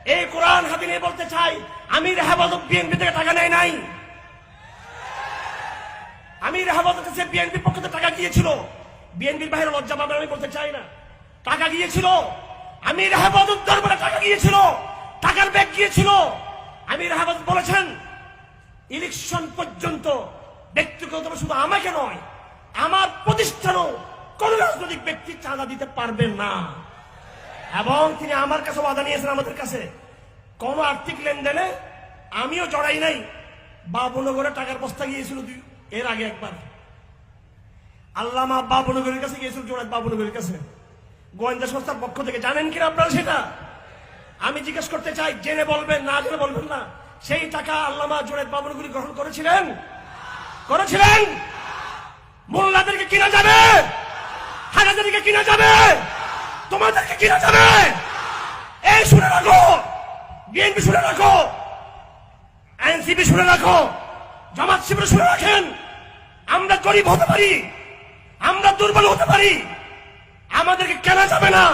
এই কোরআন হাতে নিয়ে বলতে চাই, আমির হেফাজত বিএনপি থেকে টাকা নেয় নাই। আমির হেফাজত কাছে বিএনপির পক্ষ থেকে টাকা গিয়েছিল। বিএনপির বাইরে লজ্জা পাবে আমি বলতে চাই না। টাকা গিয়েছিল, আমির হেফাজত দরবারে টাকা গিয়েছিল, টাকার ব্যাগ গিয়েছিল। আমির হেফাজত বলেছেন ইলেকশন পর্যন্ত ব্যক্তিগতভাবে শুধু আমাকে নয়, আমার প্রতিষ্ঠানও কোন রাজনৈতিক ব্যক্তি চাঁদা দিতে পারবেন না। এবং তিনি আমার কাছে ওয়াদা নিয়েছেন, আমাদের কাছে কোন আর্থিক লেনদেনে আমিও জড়াই নাই। বাবুনগরে টাকার বস্তা গিয়েছিল এর আগে একবার, আল্লামা বাবুনগরের কাছে গিয়েছিল, জোড়াত বাবুনগরের কাছে গোয়েন্দা সংস্থার পক্ষ থেকে। জানেন কিনা আপনারা সেটা? আমি জিজ্ঞেস করতে চাই, জেনে বলবেন, না জেনে বলবেন না। সেই টাকা আল্লামা জোড়াত বাবুনগরী গ্রহণ করেছিলেন? করেছিলেন? মোল্লাদেরকে কিনা যাবে, হাজাদেরকে কিনা যাবে, তোমাদেরকে কিনা যাবে। এই শুনে রাখো, বিএনপি শুনে রাখো, এনসিপি শুনে রাখো, জামাত শিবির শুনে রাখেন। আমরা গরিব হতে পারি, আমরা দুর্বল হতে পারি, আমাদেরকে কেনা যাবে না।